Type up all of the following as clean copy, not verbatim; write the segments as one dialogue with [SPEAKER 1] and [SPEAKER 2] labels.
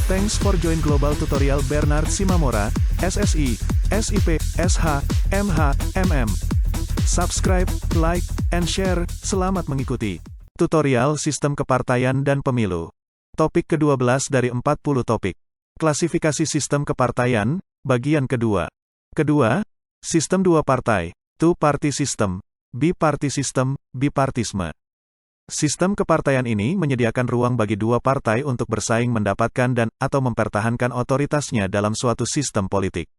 [SPEAKER 1] Thanks for join Global Tutorial Bernard Simamora, SSI, SIP, SH, MH, MM. Subscribe, like, and share. Selamat mengikuti. Tutorial Sistem Kepartaian dan Pemilu. Topik ke-12 dari 40 topik. Klasifikasi Sistem Kepartaian, bagian kedua. Kedua, Sistem dua partai, two-party system, biparty system, bipartisme. Sistem kepartaian ini menyediakan ruang bagi dua partai untuk bersaing mendapatkan dan/atau mempertahankan otoritasnya dalam suatu sistem politik.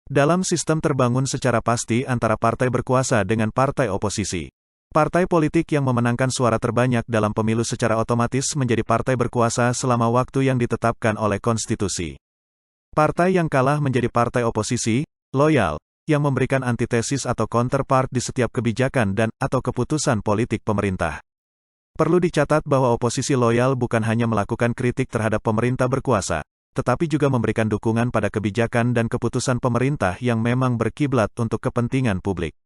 [SPEAKER 1] Dalam sistem terbangun secara pasti antara partai berkuasa dengan partai oposisi. Partai politik yang memenangkan suara terbanyak dalam pemilu secara otomatis menjadi partai berkuasa selama waktu yang ditetapkan oleh konstitusi. Partai yang kalah menjadi partai oposisi, loyal, yang memberikan antitesis atau counterpart di setiap kebijakan dan/atau keputusan politik pemerintah. Perlu dicatat bahwa oposisi loyal bukan hanya melakukan kritik terhadap pemerintah berkuasa, tetapi juga memberikan dukungan pada kebijakan dan keputusan pemerintah yang memang berkiblat untuk kepentingan publik.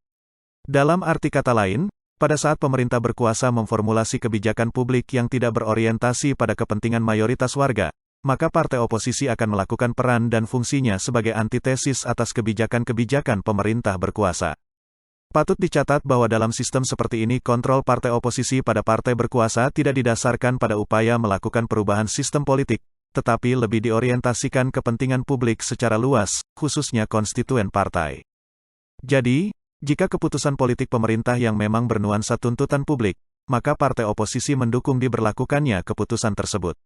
[SPEAKER 1] Dalam arti kata lain, pada saat pemerintah berkuasa memformulasi kebijakan publik yang tidak berorientasi pada kepentingan mayoritas warga, maka partai oposisi akan melakukan peran dan fungsinya sebagai antitesis atas kebijakan-kebijakan pemerintah berkuasa. Patut dicatat bahwa dalam sistem seperti ini kontrol partai oposisi pada partai berkuasa tidak didasarkan pada upaya melakukan perubahan sistem politik, tetapi lebih diorientasikan kepentingan publik secara luas, khususnya konstituen partai. Jadi, jika keputusan politik pemerintah yang memang bernuansa tuntutan publik, maka partai oposisi mendukung diberlakukannya keputusan tersebut.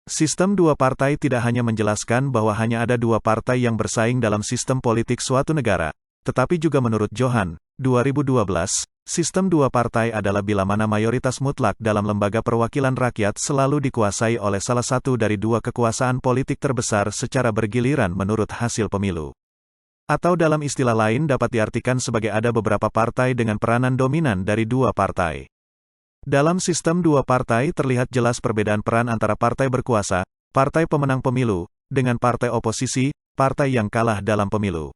[SPEAKER 1] Sistem dua partai tidak hanya menjelaskan bahwa hanya ada dua partai yang bersaing dalam sistem politik suatu negara, tetapi juga menurut Johan, 2012, sistem dua partai adalah bila mana mayoritas mutlak dalam lembaga perwakilan rakyat selalu dikuasai oleh salah satu dari dua kekuasaan politik terbesar secara bergiliran menurut hasil pemilu. Atau dalam istilah lain dapat diartikan sebagai ada beberapa partai dengan peranan dominan dari dua partai. Dalam sistem dua partai terlihat jelas perbedaan peran antara partai berkuasa, partai pemenang pemilu, dengan partai oposisi, partai yang kalah dalam pemilu.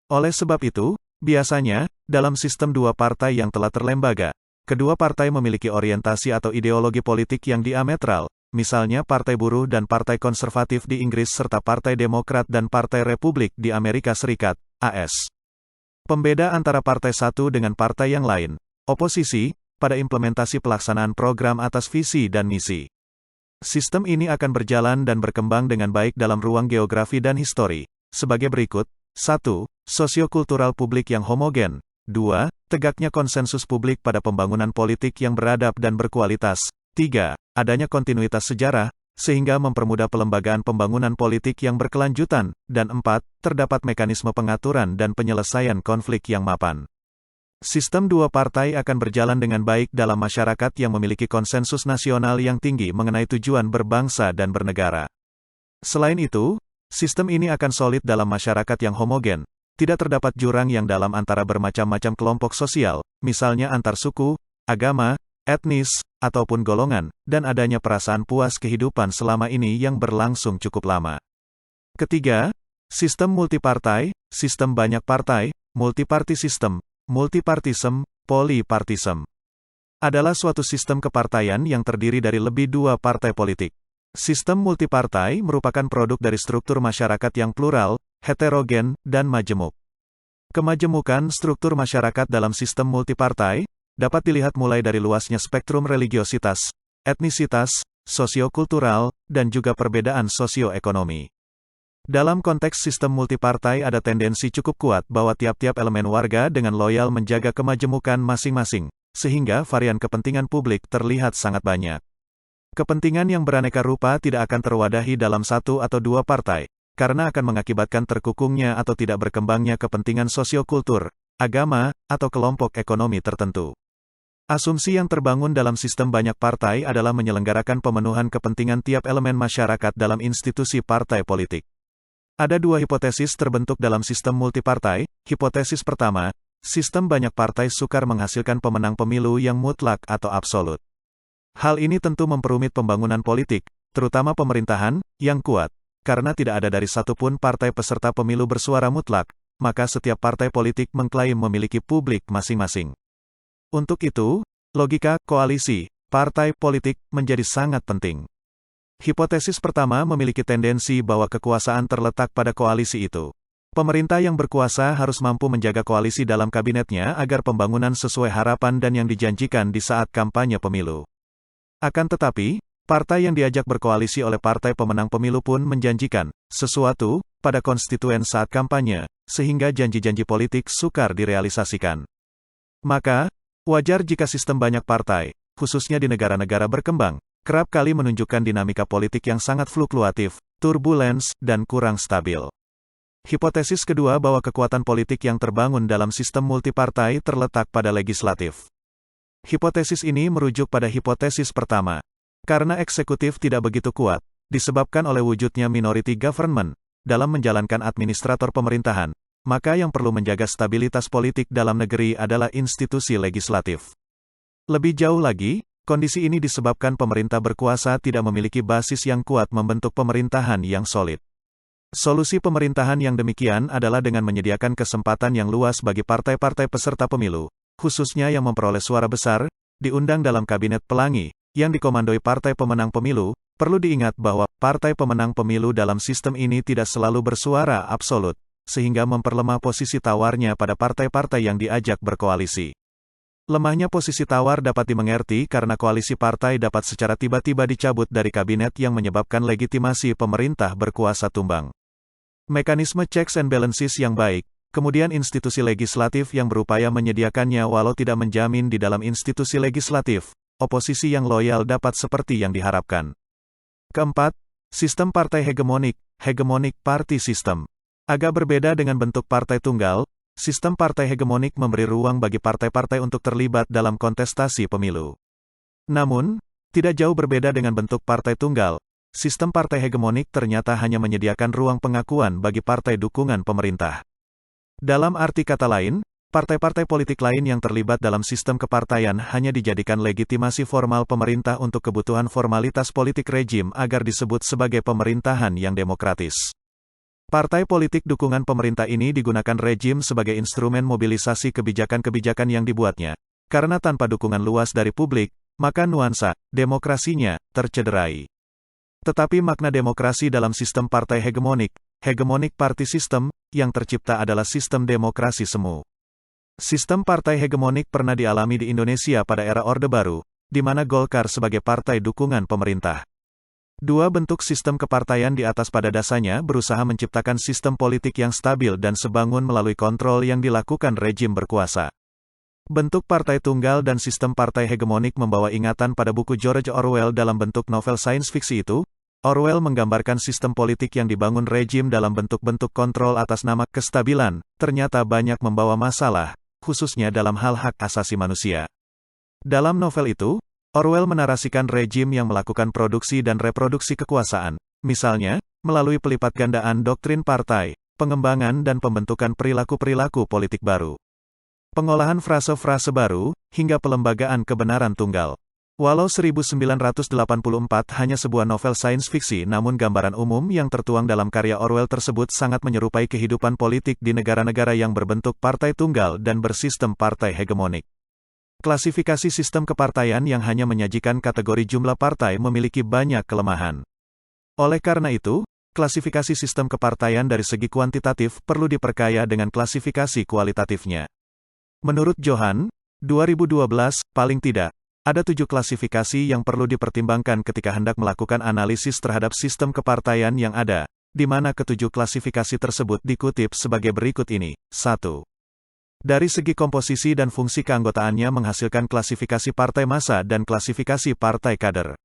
[SPEAKER 1] Oleh sebab itu, biasanya, dalam sistem dua partai yang telah terlembaga, kedua partai memiliki orientasi atau ideologi politik yang diametral, misalnya Partai Buruh dan Partai Konservatif di Inggris serta Partai Demokrat dan Partai Republik di Amerika Serikat, AS. Pembeda antara partai satu dengan partai yang lain, oposisi, pada implementasi pelaksanaan program atas visi dan misi. Sistem ini akan berjalan dan berkembang dengan baik dalam ruang geografi dan histori, sebagai berikut. 1. Sosiokultural publik yang homogen. 2. Tegaknya konsensus publik pada pembangunan politik yang beradab dan berkualitas. 3. Adanya kontinuitas sejarah, sehingga mempermudah pelembagaan pembangunan politik yang berkelanjutan. Dan 4. Terdapat mekanisme pengaturan dan penyelesaian konflik yang mapan. Sistem dua partai akan berjalan dengan baik dalam masyarakat yang memiliki konsensus nasional yang tinggi mengenai tujuan berbangsa dan bernegara. Selain itu, sistem ini akan solid dalam masyarakat yang homogen, tidak terdapat jurang yang dalam antara bermacam-macam kelompok sosial, misalnya antar suku, agama, etnis, ataupun golongan, dan adanya perasaan puas kehidupan selama ini yang berlangsung cukup lama. Ketiga, sistem multipartai, sistem banyak partai, multiparty system, multipartism, polypartism, adalah suatu sistem kepartaian yang terdiri dari lebih dua partai politik. Sistem multipartai merupakan produk dari struktur masyarakat yang plural, heterogen, dan majemuk. Kemajemukan struktur masyarakat dalam sistem multipartai dapat dilihat mulai dari luasnya spektrum religiositas, etnisitas, sosiokultural, dan juga perbedaan sosioekonomi. Dalam konteks sistem multipartai ada tendensi cukup kuat bahwa tiap-tiap elemen warga dengan loyal menjaga kemajemukan masing-masing, sehingga varian kepentingan publik terlihat sangat banyak. Kepentingan yang beraneka rupa tidak akan terwadahi dalam satu atau dua partai, karena akan mengakibatkan terkukungnya atau tidak berkembangnya kepentingan sosiokultur, agama, atau kelompok ekonomi tertentu. Asumsi yang terbangun dalam sistem banyak partai adalah menyelenggarakan pemenuhan kepentingan tiap elemen masyarakat dalam institusi partai politik. Ada dua hipotesis terbentuk dalam sistem multipartai. Hipotesis pertama, sistem banyak partai sukar menghasilkan pemenang pemilu yang mutlak atau absolut. Hal ini tentu memperumit pembangunan politik, terutama pemerintahan, yang kuat. Karena tidak ada dari satupun partai peserta pemilu bersuara mutlak, maka setiap partai politik mengklaim memiliki publik masing-masing. Untuk itu, logika koalisi partai politik menjadi sangat penting. Hipotesis pertama memiliki tendensi bahwa kekuasaan terletak pada koalisi itu. Pemerintah yang berkuasa harus mampu menjaga koalisi dalam kabinetnya agar pembangunan sesuai harapan dan yang dijanjikan di saat kampanye pemilu. Akan tetapi, partai yang diajak berkoalisi oleh partai pemenang pemilu pun menjanjikan sesuatu pada konstituen saat kampanye, sehingga janji-janji politik sukar direalisasikan. Maka, wajar jika sistem banyak partai, khususnya di negara-negara berkembang, kerap kali menunjukkan dinamika politik yang sangat fluktuatif, turbulens, dan kurang stabil. Hipotesis kedua bahwa kekuatan politik yang terbangun dalam sistem multipartai terletak pada legislatif. Hipotesis ini merujuk pada hipotesis pertama. Karena eksekutif tidak begitu kuat, disebabkan oleh wujudnya minority government, dalam menjalankan administrator pemerintahan, maka yang perlu menjaga stabilitas politik dalam negeri adalah institusi legislatif. Lebih jauh lagi, kondisi ini disebabkan pemerintah berkuasa tidak memiliki basis yang kuat membentuk pemerintahan yang solid. Solusi pemerintahan yang demikian adalah dengan menyediakan kesempatan yang luas bagi partai-partai peserta pemilu, khususnya yang memperoleh suara besar, diundang dalam kabinet pelangi, yang dikomandoi partai pemenang pemilu. Perlu diingat bahwa partai pemenang pemilu dalam sistem ini tidak selalu bersuara absolut, sehingga memperlemah posisi tawarnya pada partai-partai yang diajak berkoalisi. Lemahnya posisi tawar dapat dimengerti karena koalisi partai dapat secara tiba-tiba dicabut dari kabinet yang menyebabkan legitimasi pemerintah berkuasa tumbang. Mekanisme checks and balances yang baik, kemudian institusi legislatif yang berupaya menyediakannya walau tidak menjamin di dalam institusi legislatif, oposisi yang loyal dapat seperti yang diharapkan. Keempat, sistem partai hegemonik party system. Agak berbeda dengan bentuk partai tunggal, sistem partai hegemonik memberi ruang bagi partai-partai untuk terlibat dalam kontestasi pemilu. Namun, tidak jauh berbeda dengan bentuk partai tunggal. Sistem partai hegemonik ternyata hanya menyediakan ruang pengakuan bagi partai dukungan pemerintah. Dalam arti kata lain, partai-partai politik lain yang terlibat dalam sistem kepartaian hanya dijadikan legitimasi formal pemerintah untuk kebutuhan formalitas politik rejim agar disebut sebagai pemerintahan yang demokratis. Partai politik dukungan pemerintah ini digunakan rejim sebagai instrumen mobilisasi kebijakan-kebijakan yang dibuatnya. Karena tanpa dukungan luas dari publik, maka nuansa demokrasinya tercederai. Tetapi makna demokrasi dalam sistem partai hegemonik party system, yang tercipta adalah sistem demokrasi semu. Sistem partai hegemonik pernah dialami di Indonesia pada era Orde Baru, di mana Golkar sebagai partai dukungan pemerintah. Dua bentuk sistem kepartaian di atas pada dasarnya berusaha menciptakan sistem politik yang stabil dan sebangun melalui kontrol yang dilakukan rejim berkuasa. Bentuk partai tunggal dan sistem partai hegemonik membawa ingatan pada buku George Orwell dalam bentuk novel sains fiksi itu. Orwell menggambarkan sistem politik yang dibangun rejim dalam bentuk-bentuk kontrol atas nama kestabilan, ternyata banyak membawa masalah, khususnya dalam hal hak asasi manusia. Dalam novel itu, Orwell menarasikan rejim yang melakukan produksi dan reproduksi kekuasaan, misalnya, melalui pelipat gandaan doktrin partai, pengembangan dan pembentukan perilaku-perilaku politik baru, pengolahan frase-frase baru, hingga pelembagaan kebenaran tunggal. Walau 1984 hanya sebuah novel sains fiksi, namun gambaran umum yang tertuang dalam karya Orwell tersebut sangat menyerupai kehidupan politik di negara-negara yang berbentuk partai tunggal dan bersistem partai hegemonik. Klasifikasi sistem kepartaian yang hanya menyajikan kategori jumlah partai memiliki banyak kelemahan. Oleh karena itu, klasifikasi sistem kepartaian dari segi kuantitatif perlu diperkaya dengan klasifikasi kualitatifnya. Menurut Johan, 2012, paling tidak, ada 7 klasifikasi yang perlu dipertimbangkan ketika hendak melakukan analisis terhadap sistem kepartaian yang ada, di mana ketujuh klasifikasi tersebut dikutip sebagai berikut ini. 1. Dari segi komposisi dan fungsi keanggotaannya menghasilkan klasifikasi partai massa dan klasifikasi partai kader.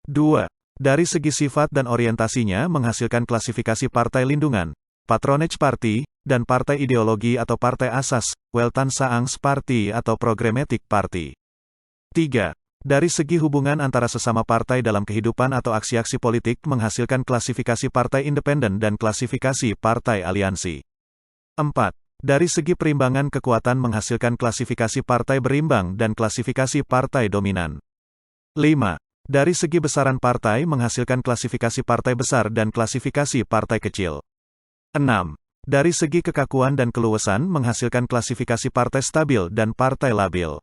[SPEAKER 1] 2. Dari segi sifat dan orientasinya menghasilkan klasifikasi partai lindungan, patronage party, dan partai ideologi atau partai asas, Weltanschauungsparty atau programmatic party. 3. Dari segi hubungan antara sesama partai dalam kehidupan atau aksi-aksi politik menghasilkan klasifikasi partai independen dan klasifikasi partai aliansi. 4. Dari segi perimbangan kekuatan menghasilkan klasifikasi partai berimbang dan klasifikasi partai dominan. 5. Dari segi besaran partai menghasilkan klasifikasi partai besar dan klasifikasi partai kecil. 6. Dari segi kekakuan dan keluasan menghasilkan klasifikasi partai stabil dan partai labil.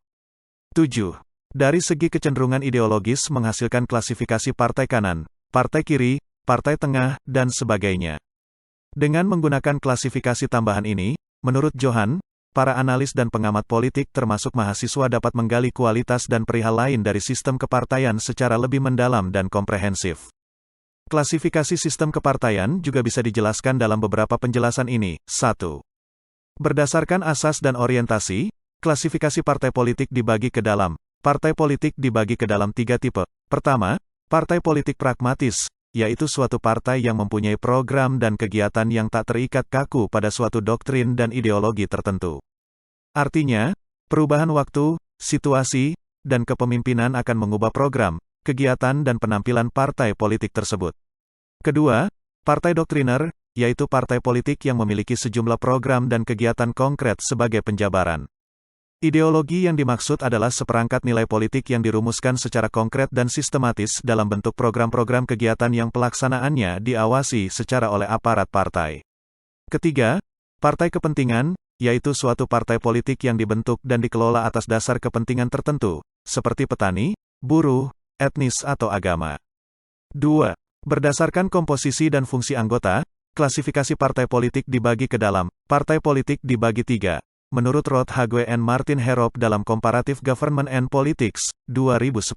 [SPEAKER 1] 7. Dari segi kecenderungan ideologis menghasilkan klasifikasi partai kanan, partai kiri, partai tengah, dan sebagainya. Dengan menggunakan klasifikasi tambahan ini, menurut Johan, para analis dan pengamat politik termasuk mahasiswa dapat menggali kualitas dan perihal lain dari sistem kepartaian secara lebih mendalam dan komprehensif. Klasifikasi sistem kepartaian juga bisa dijelaskan dalam beberapa penjelasan ini. 1. Berdasarkan asas dan orientasi, klasifikasi partai politik dibagi ke dalam. Partai politik dibagi ke dalam 3 tipe. Pertama, partai politik pragmatis, yaitu suatu partai yang mempunyai program dan kegiatan yang tak terikat kaku pada suatu doktrin dan ideologi tertentu. Artinya, perubahan waktu, situasi, dan kepemimpinan akan mengubah program, kegiatan dan penampilan partai politik tersebut. Kedua, partai doktriner, yaitu partai politik yang memiliki sejumlah program dan kegiatan konkret sebagai penjabaran. Ideologi yang dimaksud adalah seperangkat nilai politik yang dirumuskan secara konkret dan sistematis dalam bentuk program-program kegiatan yang pelaksanaannya diawasi secara oleh aparat partai. Ketiga, partai kepentingan, yaitu suatu partai politik yang dibentuk dan dikelola atas dasar kepentingan tertentu, seperti petani, buruh, etnis atau agama. 2. Berdasarkan komposisi dan fungsi anggota, klasifikasi partai politik dibagi ke dalam, partai politik dibagi 3. Menurut Rothhague and Martin Harrop dalam Comparative Government and Politics, 2010.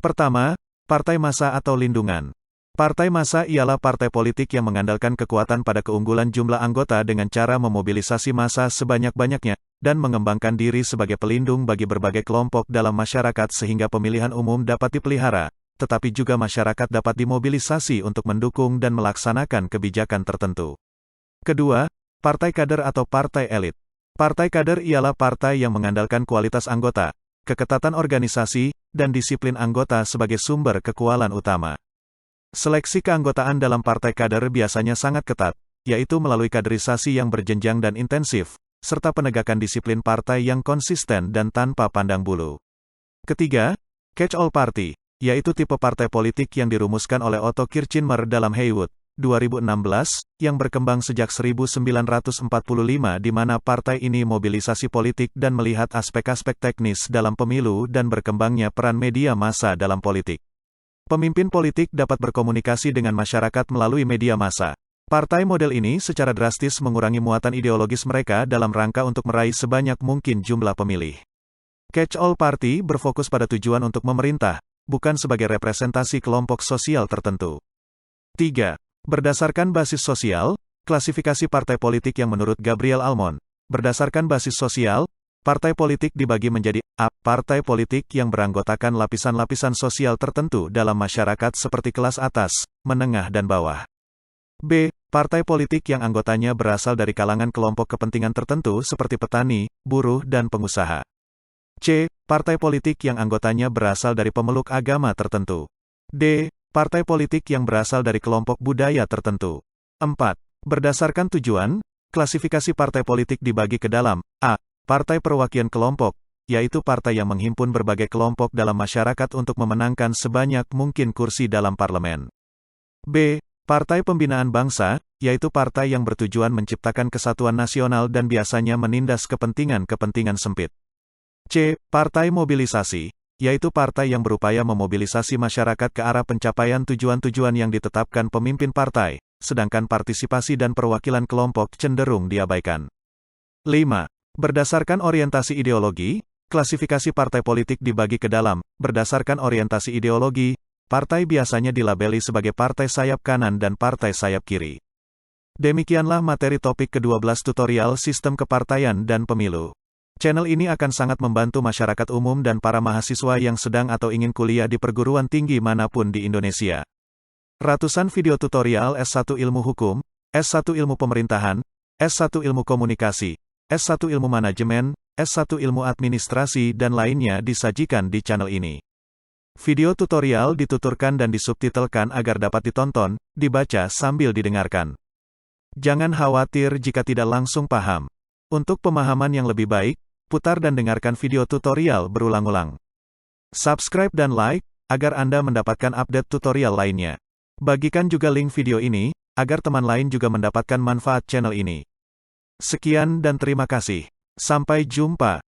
[SPEAKER 1] Pertama, partai massa atau lindungan. Partai massa ialah partai politik yang mengandalkan kekuatan pada keunggulan jumlah anggota dengan cara memobilisasi massa sebanyak-banyaknya, dan mengembangkan diri sebagai pelindung bagi berbagai kelompok dalam masyarakat sehingga pemilihan umum dapat dipelihara, tetapi juga masyarakat dapat dimobilisasi untuk mendukung dan melaksanakan kebijakan tertentu. Kedua, partai kader atau partai elit. Partai kader ialah partai yang mengandalkan kualitas anggota, keketatan organisasi, dan disiplin anggota sebagai sumber kekuatan utama. Seleksi keanggotaan dalam partai kader biasanya sangat ketat, yaitu melalui kaderisasi yang berjenjang dan intensif, serta penegakan disiplin partai yang konsisten dan tanpa pandang bulu. Ketiga, catch-all party, yaitu tipe partai politik yang dirumuskan oleh Otto Kirchner dalam Haywood, 2016, yang berkembang sejak 1945 di mana partai ini mobilisasi politik dan melihat aspek-aspek teknis dalam pemilu dan berkembangnya peran media massa dalam politik. Pemimpin politik dapat berkomunikasi dengan masyarakat melalui media massa. Partai model ini secara drastis mengurangi muatan ideologis mereka dalam rangka untuk meraih sebanyak mungkin jumlah pemilih. Catch-all party berfokus pada tujuan untuk memerintah, bukan sebagai representasi kelompok sosial tertentu. 3. Berdasarkan basis sosial, klasifikasi partai politik yang menurut Gabriel Almond. Berdasarkan basis sosial, partai politik dibagi menjadi A. Partai politik yang beranggotakan lapisan-lapisan sosial tertentu dalam masyarakat seperti kelas atas, menengah dan bawah. B. Partai politik yang anggotanya berasal dari kalangan kelompok kepentingan tertentu seperti petani, buruh dan pengusaha. C. Partai politik yang anggotanya berasal dari pemeluk agama tertentu. D. Partai politik yang berasal dari kelompok budaya tertentu. 4. Berdasarkan tujuan, klasifikasi partai politik dibagi ke dalam A. Partai perwakilan kelompok, yaitu partai yang menghimpun berbagai kelompok dalam masyarakat untuk memenangkan sebanyak mungkin kursi dalam parlemen. B. Partai pembinaan bangsa, yaitu partai yang bertujuan menciptakan kesatuan nasional dan biasanya menindas kepentingan-kepentingan sempit. C. Partai mobilisasi, yaitu partai yang berupaya memobilisasi masyarakat ke arah pencapaian tujuan-tujuan yang ditetapkan pemimpin partai, sedangkan partisipasi dan perwakilan kelompok cenderung diabaikan. 5. Berdasarkan orientasi ideologi, klasifikasi partai politik dibagi ke dalam, berdasarkan orientasi ideologi, partai biasanya dilabeli sebagai partai sayap kanan dan partai sayap kiri. Demikianlah materi topik ke-12 tutorial sistem kepartaian dan pemilu. Channel ini akan sangat membantu masyarakat umum dan para mahasiswa yang sedang atau ingin kuliah di perguruan tinggi manapun di Indonesia. Ratusan video tutorial S1 Ilmu Hukum, S1 Ilmu Pemerintahan, S1 Ilmu Komunikasi, S1 Ilmu Manajemen, S1 Ilmu Administrasi dan lainnya disajikan di channel ini. Video tutorial dituturkan dan disubtitelkan agar dapat ditonton, dibaca sambil didengarkan. Jangan khawatir jika tidak langsung paham. Untuk pemahaman yang lebih baik, putar dan dengarkan video tutorial berulang-ulang. Subscribe dan like, agar Anda mendapatkan update tutorial lainnya. Bagikan juga link video ini, agar teman lain juga mendapatkan manfaat channel ini. Sekian dan terima kasih. Sampai jumpa.